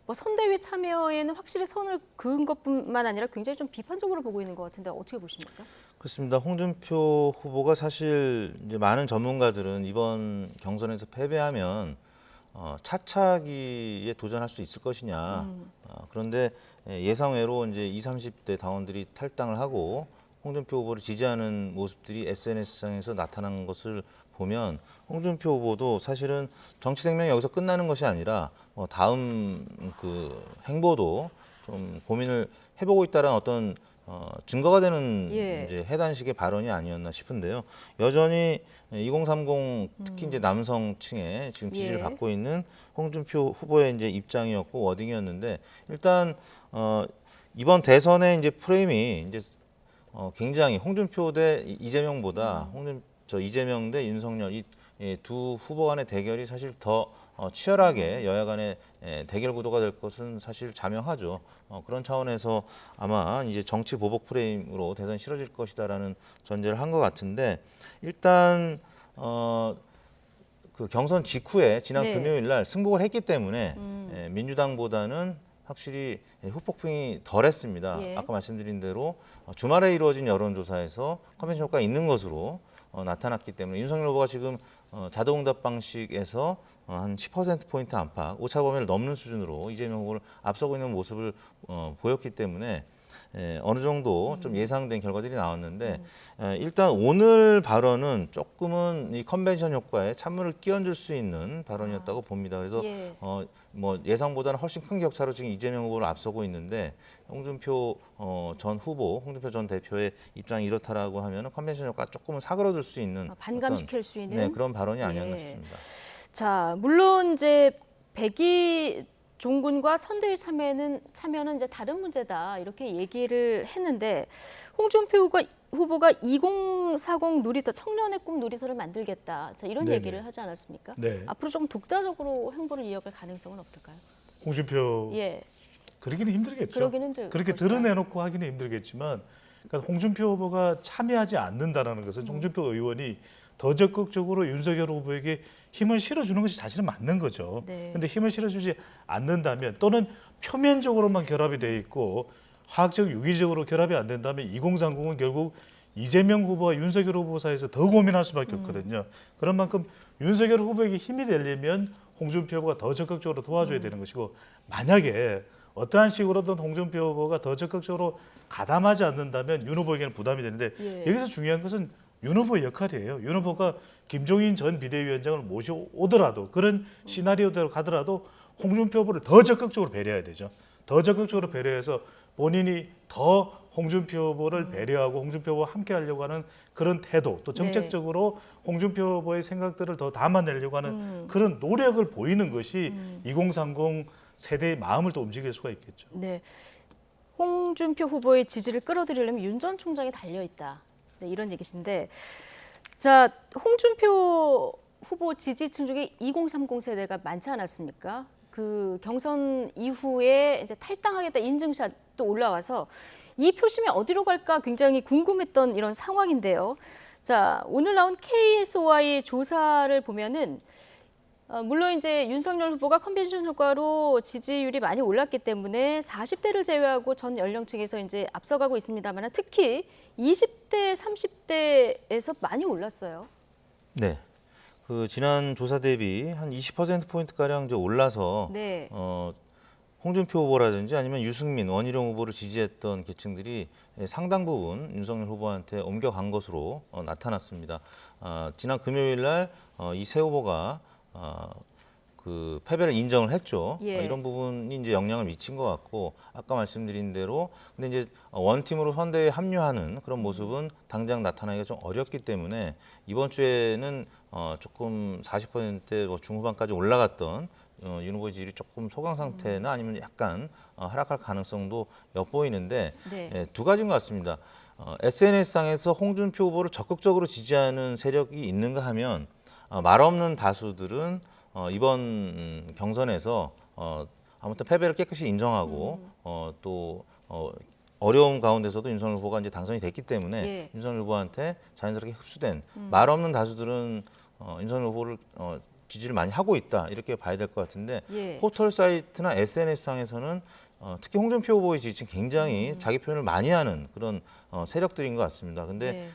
뭐 선대위 참여에는 확실히 선을 그은 것뿐만 아니라 굉장히 좀 비판적으로 보고 있는 것 같은데 어떻게 보십니까? 그렇습니다. 홍준표 후보가 사실 이제 많은 전문가들은 이번 경선에서 패배하면 차차기에 도전할 수 있을 것이냐. 그런데 예상외로 이제 20, 30대 당원들이 탈당을 하고 홍준표 후보를 지지하는 모습들이 SNS상에서 나타난 것을 보면 홍준표 후보도 사실은 정치 생명이 여기서 끝나는 것이 아니라 다음 그 행보도 좀 고민을 해보고 있다는 어떤 증거가 되는 이제 해단식의 발언이 아니었나 싶은데요. 여전히 2030 특히 이제 남성층에 지금 지지를 받고 있는 홍준표 후보의 이제 입장이었고 워딩이었는데 일단 이번 대선의 이제 프레임이 이제 굉장히 홍준표 대 이재명보다 이재명 대 윤석열 이 두 후보 간의 대결이 사실 더 치열하게 여야 간의 대결 구도가 될 것은 사실 자명하죠. 그런 차원에서 아마 이제 정치 보복 프레임으로 대선이 치러질 것이다라는 전제를 한 것 같은데 일단 그 경선 직후에 지난 금요일 날 승복을 했기 때문에 민주당보다는 확실히 후폭풍이 덜했습니다. 아까 말씀드린 대로 주말에 이루어진 여론조사에서 컨벤션 효과가 있는 것으로 나타났기 때문에 윤석열 후보가 지금 자동응답 방식에서 한 10%포인트 안팎, 오차범위를 넘는 수준으로 이재명 후보를 앞서고 있는 모습을 보였기 때문에 어느 정도 좀 예상된 결과들이 나왔는데 일단 오늘 발언은 조금은 이 컨벤션 효과에 찬물을 끼얹을 수 있는 발언이었다고 봅니다. 그래서 뭐 예상보다는 훨씬 큰 격차로 지금 이재명 후보를 앞서고 있는데 홍준표 전 후보, 홍준표 전 대표의 입장이 이렇다라고 하면 컨벤션 효과 조금은 사그러들 수 있는 반감시킬 수 있는 그런 발언이 아니었나 싶습니다. 자, 물론 이제 백이 종군과 선대위 참여는 이제 다른 문제다 이렇게 얘기를 했는데 홍준표 후보가 2040 놀이터 청년의 꿈 놀이터를 만들겠다. 자, 이런 얘기를 하지 않았습니까? 앞으로 좀 독자적으로 행보를 이어갈 가능성은 없을까요? 홍준표 그러기는 힘들겠죠. 그렇게 드러내놓고 하기는 힘들겠지만 그러니까 홍준표 후보가 참여하지 않는다라는 것은 홍준표 의원이 더 적극적으로 윤석열 후보에게 힘을 실어주는 것이 사실은 맞는 거죠. 그런데 힘을 실어주지 않는다면 또는 표면적으로만 결합이 돼 있고 화학적 유기적으로 결합이 안 된다면 2030은 결국 이재명 후보와 윤석열 후보 사이에서 더 고민할 수밖에 없거든요. 그런 만큼 윤석열 후보에게 힘이 되려면 홍준표 후보가 더 적극적으로 도와줘야 되는 것이고 만약에 어떠한 식으로든 홍준표 후보가 더 적극적으로 가담하지 않는다면 윤 후보에게는 부담이 되는데 여기서 중요한 것은 윤 후보의 역할이에요. 윤 후보가 김종인 전 비대위원장을 모셔오더라도 그런 시나리오대로 가더라도 홍준표 후보를 더 적극적으로 배려해야 되죠. 더 적극적으로 배려해서 본인이 더 홍준표 후보를 배려하고 홍준표 후보와 함께 하려고 하는 그런 태도 또 정책적으로 홍준표 후보의 생각들을 더 담아내려고 하는 그런 노력을 보이는 것이 2030 세대의 마음을 또 움직일 수가 있겠죠. 홍준표 후보의 지지를 끌어들이려면 윤 전 총장이 달려있다. 이런 얘기신데 자, 홍준표 후보 지지층 중에 2030 세대가 많지 않았습니까? 그 경선 이후에 이제 탈당하겠다 인증샷도 올라와서 이 표심이 어디로 갈까 굉장히 궁금했던 이런 상황인데요. 자, 오늘 나온 KSOI 조사를 보면은 물론 이제 윤석열 후보가 컨벤션 효과로 지지율이 많이 올랐기 때문에 40대를 제외하고 전 연령층에서 이제 앞서가고 있습니다만 특히 20대, 30대에서 많이 올랐어요. 네. 그 지난 조사 대비 한 20% 가량 이제 올라서 네. 홍준표 후보라든지 아니면 유승민, 원희룡 후보를 지지했던 계층들이 상당 부분 윤석열 후보한테 옮겨간 것으로 나타났습니다. 지난 금요일 날 이 세 후보가 그 패배를 인정을 했죠. 예. 이런 부분이 이제 영향을 미친 것 같고 아까 말씀드린 대로 근데 이제 원팀으로 선대에 합류하는 그런 모습은 당장 나타나기가 좀 어렵기 때문에 이번 주에는 조금 40%대 중후반까지 올라갔던 윤 후보의 지지율이 조금 소강 상태나 아니면 약간 하락할 가능성도 엿보이는데 네. 두 가지인 것 같습니다. SNS상에서 홍준표 후보를 적극적으로 지지하는 세력이 있는가 하면 말없는 다수들은 이번 경선에서 아무튼 패배를 깨끗이 인정하고 또 어려운 가운데서도 윤석열 후보가 이제 당선이 됐기 때문에 예. 윤석열 후보한테 자연스럽게 흡수된 말없는 다수들은 윤석열 후보를 지지를 많이 하고 있다 이렇게 봐야 될 것 같은데 예. 포털 사이트나 SNS상에서는 특히 홍준표 후보의 지지층 굉장히 자기 표현을 많이 하는 그런 세력들인 것 같습니다. 근데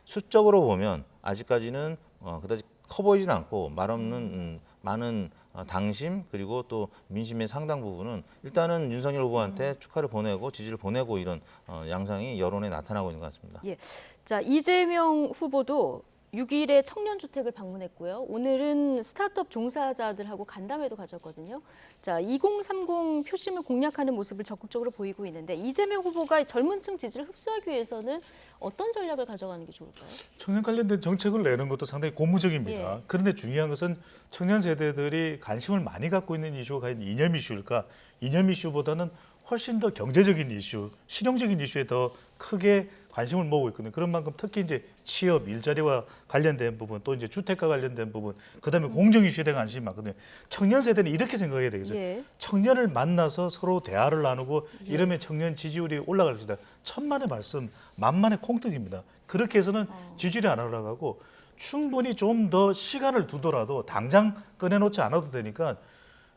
수적으로 보면 아직까지는 그다지 커 보이지는 않고 말없는 많은 당심 그리고 또 민심의 상당 부분은 일단은 윤석열 후보한테 축하를 보내고 지지를 보내고 이런 양상이 여론에 나타나고 있는 것 같습니다. 예. 자, 이재명 후보도 6일에 청년주택을 방문했고요. 오늘은 스타트업 종사자들하고 간담회도 가졌거든요. 자, 2030 표심을 공략하는 모습을 적극적으로 보이고 있는데 이재명 후보가 젊은 층 지지를 흡수하기 위해서는 어떤 전략을 가져가는 게 좋을까요? 청년 관련된 정책을 내는 것도 상당히 고무적입니다. 예. 그런데 중요한 것은 청년 세대들이 관심을 많이 갖고 있는 이슈가 과연 이념 이슈일까? 이념 이슈보다는 훨씬 더 경제적인 이슈, 실용적인 이슈에 더 크게 관심을 모으고 있거든요. 그런 만큼 특히 이제 취업, 일자리와 관련된 부분, 또 이제 주택과 관련된 부분, 그다음에 공정 이슈에 대한 관심이 많거든요. 청년 세대는 이렇게 생각해야 되겠어요. 예. 청년을 만나서 서로 대화를 나누고 이러면 청년 지지율이 올라갈 것이다. 천만의 말씀, 만만의 콩떡입니다. 그렇게 해서는 지지율이 안 올라가고 충분히 좀 더 시간을 두더라도 당장 꺼내놓지 않아도 되니까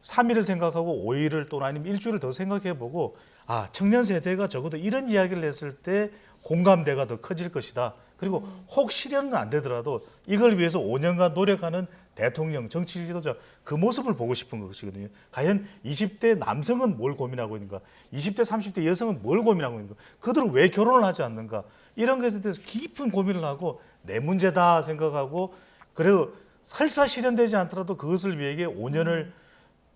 3일을 생각하고 5일을 또는 아니면 일주일을 더 생각해보고 청년 세대가 적어도 이런 이야기를 했을 때 공감대가 더 커질 것이다. 그리고 혹 실현은 안 되더라도 이걸 위해서 5년간 노력하는 대통령, 정치 지도자 그 모습을 보고 싶은 것이거든요. 과연 20대 남성은 뭘 고민하고 있는가? 20대, 30대 여성은 뭘 고민하고 있는가? 그들은 왜 결혼을 하지 않는가? 이런 것에 대해서 깊은 고민을 하고 내 문제다 생각하고 그래도 설사 실현되지 않더라도 그것을 위해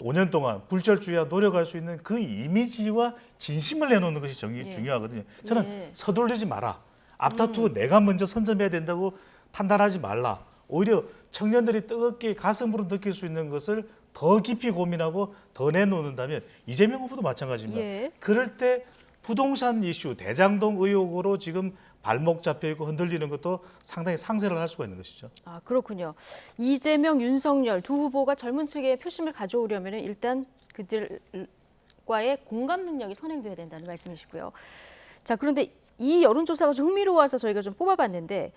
5년 동안 불철주야 노력할 수 있는 그 이미지와 진심을 내놓는 것이 중요하거든요. 저는 서두르지 마라. 앞다투고 내가 먼저 선점해야 된다고 판단하지 말라. 오히려 청년들이 뜨겁게 가슴으로 느낄 수 있는 것을 더 깊이 고민하고 더 내놓는다면 이재명 후보도 마찬가지입니다. 그럴 때 부동산 이슈, 대장동 의혹으로 지금 발목 잡혀 있고 흔들리는 것도 상당히 상쇄를 할 수가 있는 것이죠. 그렇군요. 이재명, 윤석열 두 후보가 젊은 층의 표심을 가져오려면 일단 그들과의 공감 능력이 선행돼야 된다는 말씀이시고요. 자, 그런데 이 여론조사가 좀 흥미로워서 저희가 좀 뽑아봤는데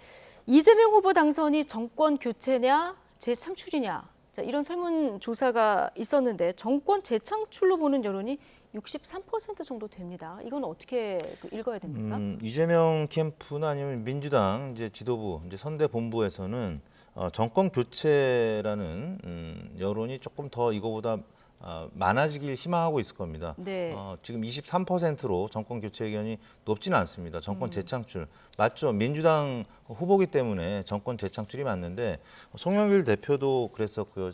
이재명 후보 당선이 정권 교체냐 재창출이냐 자, 이런 설문조사가 있었는데 정권 재창출로 보는 여론이 63% 정도 됩니다. 이건 어떻게 읽어야 됩니까? 이재명 캠프나 아니면 민주당 이제 지도부, 이제 선대 본부에서는 정권 교체라는 여론이 조금 더 이거보다 많아지길 희망하고 있을 겁니다. 네. 지금 23%로 정권 교체 의견이 높지는 않습니다. 정권 재창출 맞죠? 민주당 후보기 때문에 정권 재창출이 맞는데 송영길 대표도 그랬었고요.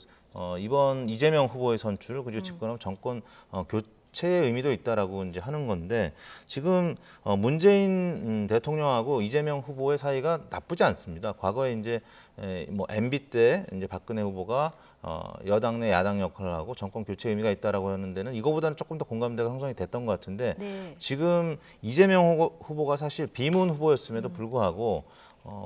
이번 이재명 후보의 선출 그리고 집권하면 정권 교체의 의미도 있다라고 이제 하는 건데 지금 문재인 대통령하고 이재명 후보의 사이가 나쁘지 않습니다. 과거에 이제 뭐 MB 때 이제 박근혜 후보가 여당 내 야당 역할을 하고 정권 교체 의미가 있다라고 하는 데는 이거보다는 조금 더 공감대가 형성이 됐던 것 같은데 지금 이재명 후보가 사실 비문 후보였음에도 불구하고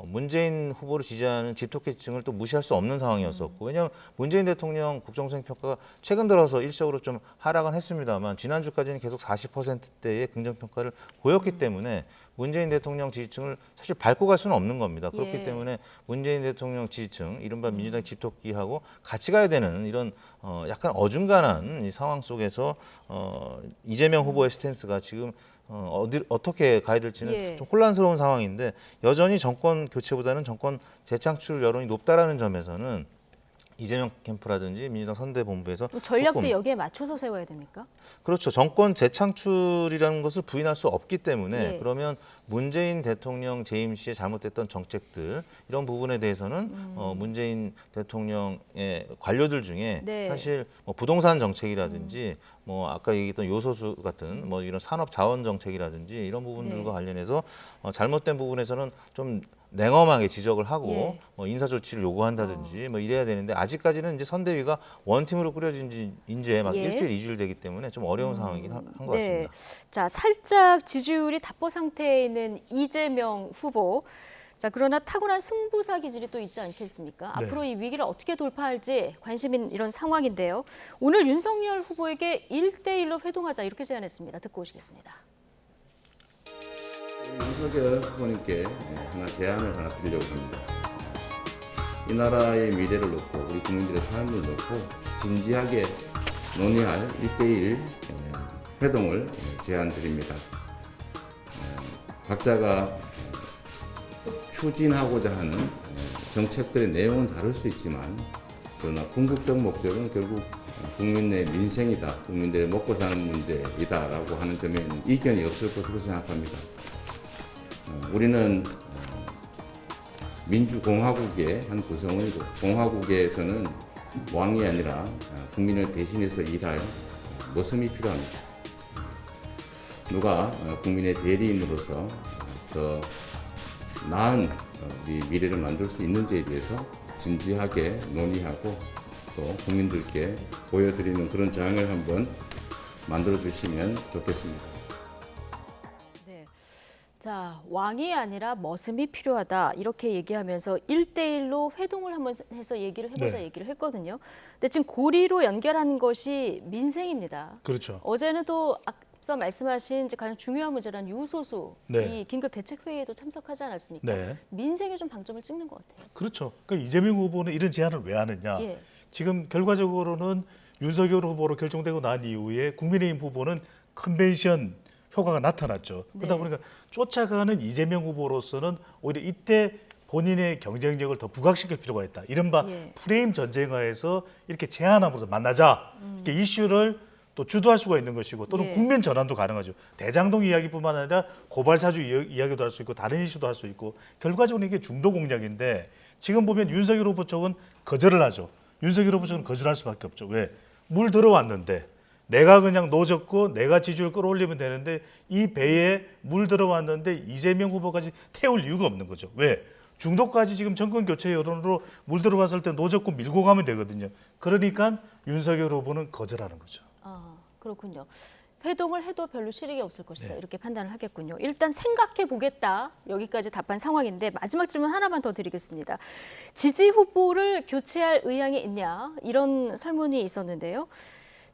문재인 후보를 지지하는 집토끼층을 또 무시할 수 없는 상황이었었고, 왜냐하면 문재인 대통령 국정수행 평가가 최근 들어서 일시적으로 좀 하락은 했습니다만 지난주까지는 계속 40%대의 긍정평가를 보였기 때문에 문재인 대통령 지지층을 사실 밟고 갈 수는 없는 겁니다. 그렇기 때문에 문재인 대통령 지지층, 이른바 민주당 집토끼하고 같이 가야 되는 이런 약간 어중간한 이 상황 속에서 이재명 후보의 스탠스가 지금 어떻게 가야 될지는 좀 혼란스러운 상황인데, 여전히 정권 교체보다는 정권 재창출 여론이 높다라는 점에서는 이재명 캠프라든지 민주당 선대본부에서 전략도 조금, 여기에 맞춰서 세워야 됩니까? 그렇죠. 정권 재창출이라는 것을 부인할 수 없기 때문에 그러면 문재인 대통령 재임 시에 잘못됐던 정책들, 이런 부분에 대해서는 문재인 대통령의 관료들 중에 사실 뭐 부동산 정책이라든지 뭐 아까 얘기했던 요소수 같은 뭐 이런 산업 자원 정책이라든지 이런 부분들과 관련해서 잘못된 부분에서는 좀 냉엄하게 지적을 하고 뭐 인사 조치를 요구한다든지 뭐 이래야 되는데, 아직까지는 이제 선대위가 원팀으로 꾸려진 지 이제 막 일주일, 2주일 되기 때문에 좀 어려운 상황이긴 한 것 같습니다. 자, 살짝 지지율이 답보 상태에 있는 이재명 후보. 자, 그러나 타고난 승부사 기질이 또 있지 않겠습니까? 앞으로 이 위기를 어떻게 돌파할지 관심인 이런 상황인데요. 오늘 윤석열 후보에게 1대1로 회동하자 이렇게 제안했습니다. 듣고 오시겠습니다. 윤석열 후보님께 하나 제안을 하나 드리려고 합니다. 이 나라의 미래를 놓고 우리 국민들의 삶을 놓고 진지하게 논의할 1대1 회동을 제안드립니다. 각자가 추진하고자 하는 정책들의 내용은 다를 수 있지만, 그러나 궁극적 목적은 결국 국민의 민생이다, 국민들의 먹고 사는 문제이다라고 하는 점에는 이견이 없을 것으로 생각합니다. 우리는 민주공화국의 한 구성원이고, 공화국에서는 왕이 아니라 국민을 대신해서 일할 모습이 필요합니다. 누가 국민의 대리인으로서 더 나은 미래를 만들 수 있는지에 대해서 진지하게 논의하고 또 국민들께 보여드리는 그런 장을 한번 만들어 주시면 좋겠습니다. 자, 왕이 아니라 머슴이 필요하다 이렇게 얘기하면서 1대1로 회동을 한번 해서 얘기를 해보자 얘기를 했거든요. 근데 지금 고리로 연결한 것이 민생입니다. 그렇죠. 어제는 또 앞서 말씀하신 가장 중요한 문제란 요소수 이 긴급 대책회의에도 참석하지 않았습니까? 민생에 좀 방점을 찍는 것 같아요. 그렇죠. 그러니까 이재명 후보는 이런 제안을 왜 하느냐. 지금 결과적으로는 윤석열 후보로 결정되고 난 이후에 국민의힘 후보는 컨벤션 효과가 나타났죠. 그러다 보니까 쫓아가는 이재명 후보로서는 오히려 이때 본인의 경쟁력을 더 부각시킬 필요가 있다. 이른바 프레임 전쟁하에서 이렇게 제안함으로써 만나자. 이렇게 이슈를 또 주도할 수가 있는 것이고, 또는 국면 전환도 가능하죠. 대장동 이야기뿐만 아니라 고발사주 이야기도 할 수 있고 다른 이슈도 할 수 있고, 결과적으로 이게 중도 공략인데, 지금 보면 윤석열 후보 쪽은 거절을 하죠. 윤석열 후보 쪽은 거절할 수밖에 없죠. 왜? 물 들어왔는데 내가 그냥 노젓고 내가 지지율 끌어올리면 되는데, 이 배에 물 들어왔는데 이재명 후보까지 태울 이유가 없는 거죠. 왜? 중도까지 지금 정권 교체 여론으로 물 들어갔을 때 노젓고 밀고 가면 되거든요. 그러니까 윤석열 후보는 거절하는 거죠. 아, 그렇군요. 회동을 해도 별로 실익이 없을 것이다 이렇게 판단을 하겠군요. 일단 생각해 보겠다. 여기까지 답한 상황인데, 마지막 질문 하나만 더 드리겠습니다. 지지 후보를 교체할 의향이 있냐, 이런 설문이 있었는데요.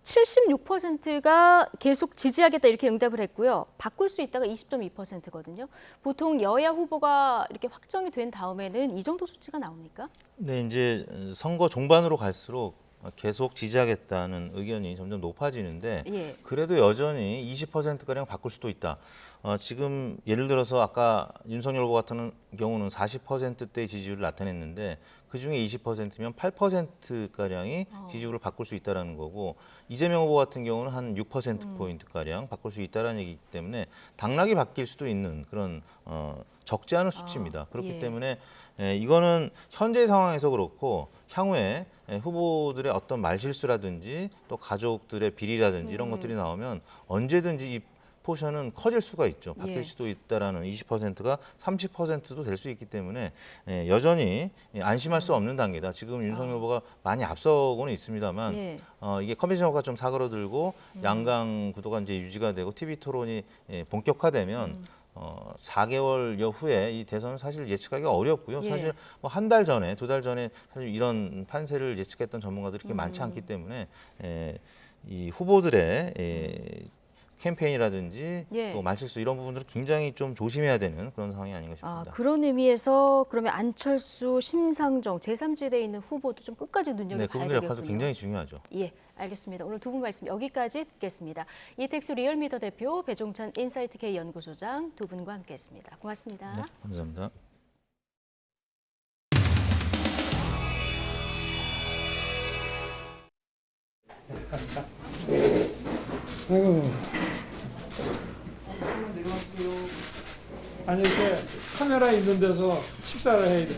76%가 계속 지지하겠다 이렇게 응답을 했고요. 바꿀 수 있다가 20.2%거든요. 보통 여야 후보가 이렇게 확정이 된 다음에는 이 정도 수치가 나옵니까? 네, 이제 선거 종반으로 갈수록 계속 지지하겠다는 의견이 점점 높아지는데, 그래도 여전히 20%가량 바꿀 수도 있다. 지금 예를 들어서 아까 윤석열 후보 같은 경우는 40%대의 지지율을 나타냈는데, 그중에 20%면 8%가량이 지지율을 바꿀 수 있다는 거고, 이재명 후보 같은 경우는 한 6%포인트가량 바꿀 수 있다는 얘기이기 때문에 당락이 바뀔 수도 있는 그런 적지 않은 수치입니다. 그렇기 때문에 이거는 현재 상황에서 그렇고, 향후에 후보들의 어떤 말실수라든지 또 가족들의 비리라든지 이런 것들이 나오면 언제든지 이 포션은 커질 수가 있죠. 바뀔 수도 있다라는 20%가 30%도 될 수 있기 때문에 여전히 안심할 수 없는 단계다. 지금 윤석열 후보가 많이 앞서고는 있습니다만 이게 컨벤션 효과가 좀 사그러들고 양강 구도가 이제 유지가 되고 TV 토론이 본격화되면 4개월여 후에 이 대선은 사실 예측하기가 어렵고요. 예. 사실 뭐 한 달 전에, 2달 전에 사실 이런 판세를 예측했던 전문가들이 그렇게 많지 않기 때문에 이 후보들의 캠페인이라든지 예. 또 말실수 이런 부분들을 굉장히 좀 조심해야 되는 그런 상황이 아닌가 싶습니다. 그런 의미에서 그러면 안철수, 심상정, 제3지대에 있는 후보도 좀 끝까지 네, 눈여겨봐야 그분들의 역할도 되겠군요. 굉장히 중요하죠. 예, 알겠습니다. 오늘 두 분 말씀 여기까지 듣겠습니다. 이택수 리얼미터 대표, 배종찬 인사이트 K 연구소장 두 분과 함께했습니다. 고맙습니다. 네, 감사합니다. 아이고. 아니 이렇게 카메라 있는 데서 식사를 해야 돼.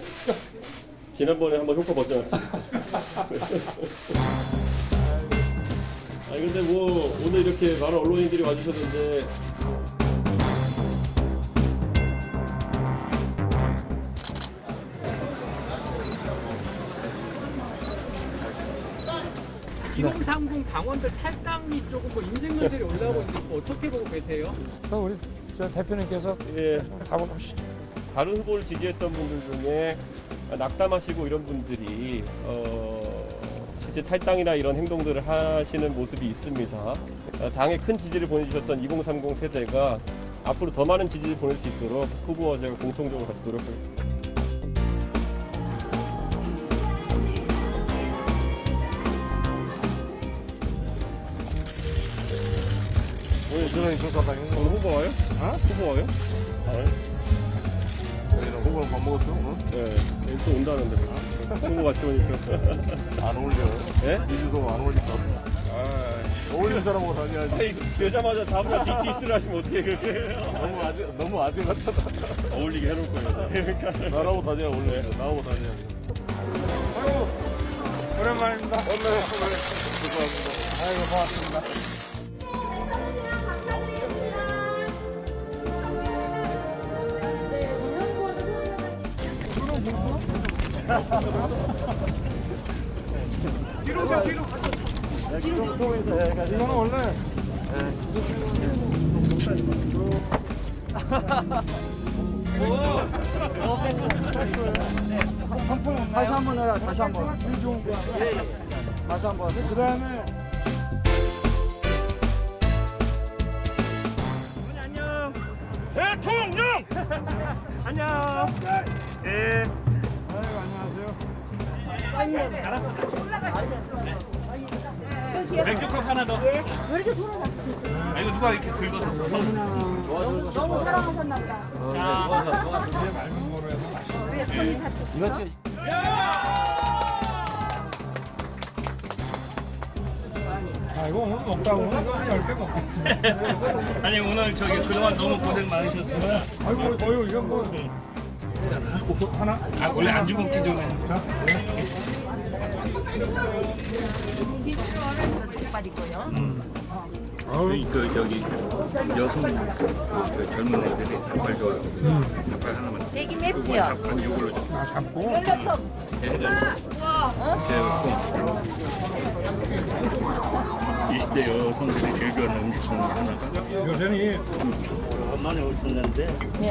지난번에 한번 효과 보지 않았습니까? 아니 근데 뭐 오늘 이렇게 많은 언론인들이 와주셨는데 (2030) 당원들 탈당이 조금 뭐 인생론들이 올라오고 있는데 뭐 어떻게 보고 계세요? 우리 저 대표님께서 예, 하고 가시죠. 다른 후보를 지지했던 분들 중에 낙담하시고 이런 분들이 실제 탈당이나 이런 행동들을 하시는 모습이 있습니다. 당에 큰 지지를 보내주셨던 2030 세대가 앞으로 더 많은 지지를 보낼 수 있도록 후보와 제가 공통적으로 같이 노력하겠습니다. 오늘 저는 오늘 후보 와요? 후보 와요? 저희는 후보는 밥 먹었어 오늘? 네, 또 온다는데 후보 같이 오니까 안 어울려. 예? 이주소 안 어울릴까? 어울리는 사람하고 다녀야지. 아니, 되자마자 다음날 디스를 하시면 어떻게 그렇게? 너무 아재 같잖아. 어울리게 해놓을 거예요. 그러니까 나라고 다녀야 어울려. 나하고 다녀야지. 아이고 오랜만입니다. 죄송합니다. 아이고 고맙습니다. 뒤로 오세요, 뒤로. 이거는 원래 다시 한번 해라. 다시 한번. 다시 한번. 그다음에 안녕. 대통령. 안녕. 예. 안녕하세요. 알았어. 맥주컵 하나 더. 왜 이렇게 손을 잡으시죠? 아, 이거 누가 이렇게 긁어서. 너무 사랑하셨나 보다. 왜 손이 다쳤어? 아 이거 오늘 먹다 보면 이거 한 10개 먹겠네. 아니 오늘 저기 그동안 너무 고생 많으셨으면. 아이고 이건 뭐 하나? 아 원래 안주 먹기 전에. 그 저기 여성 저 젊은 애들이 닭발 좋아하거든요. 닭발 하나만. 되게 맵지요? 한 이걸로 좀. 잡고. 해갖고 20대 여성들이 제일 좋아하는 음식 중에 하나가. 요새는 오랜만에 오셨는데. 예.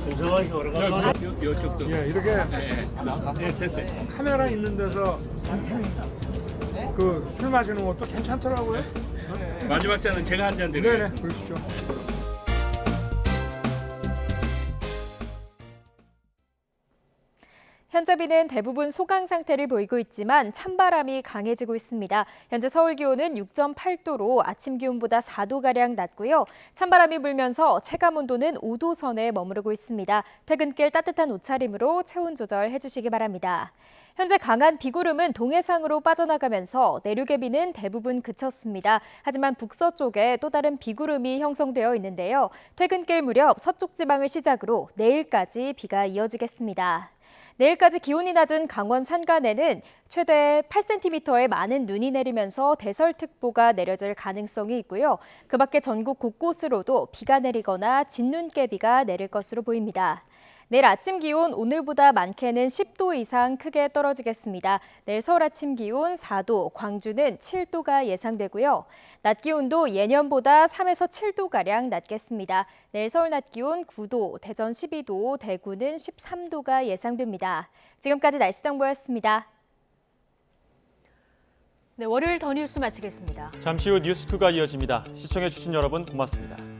근성하게 오랜만에. 이쪽도. 예 이렇게 네, 됐어요. 카메라 있는 데서 그 술 마시는 것도 괜찮더라고요. 마지막 잔은 제가 한 잔 드려요. 네네 그러시죠. 현재 비는 대부분 소강 상태를 보이고 있지만 찬바람이 강해지고 있습니다. 현재 서울 기온은 6.8도로 아침 기온보다 4도가량 낮고요. 찬바람이 불면서 체감 온도는 5도 선에 머무르고 있습니다. 퇴근길 따뜻한 옷차림으로 체온 조절해 주시기 바랍니다. 현재 강한 비구름은 동해상으로 빠져나가면서 내륙의 비는 대부분 그쳤습니다. 하지만 북서쪽에 또 다른 비구름이 형성되어 있는데요. 퇴근길 무렵 서쪽 지방을 시작으로 내일까지 비가 이어지겠습니다. 내일까지 기온이 낮은 강원 산간에는 최대 8cm의 많은 눈이 내리면서 대설특보가 내려질 가능성이 있고요. 그 밖에 전국 곳곳으로도 비가 내리거나 진눈깨비가 내릴 것으로 보입니다. 내일 아침 기온 오늘보다 많게는 10도 이상 크게 떨어지겠습니다. 내일 서울 아침 기온 4도, 광주는 7도가 예상되고요. 낮 기온도 예년보다 3에서 7도가량 낮겠습니다. 내일 서울 낮 기온 9도, 대전 12도, 대구는 13도가 예상됩니다. 지금까지 날씨 정보였습니다. 네, 월요일 더 뉴스 마치겠습니다. 잠시 후 뉴스큐가 이어집니다. 시청해주신 여러분 고맙습니다.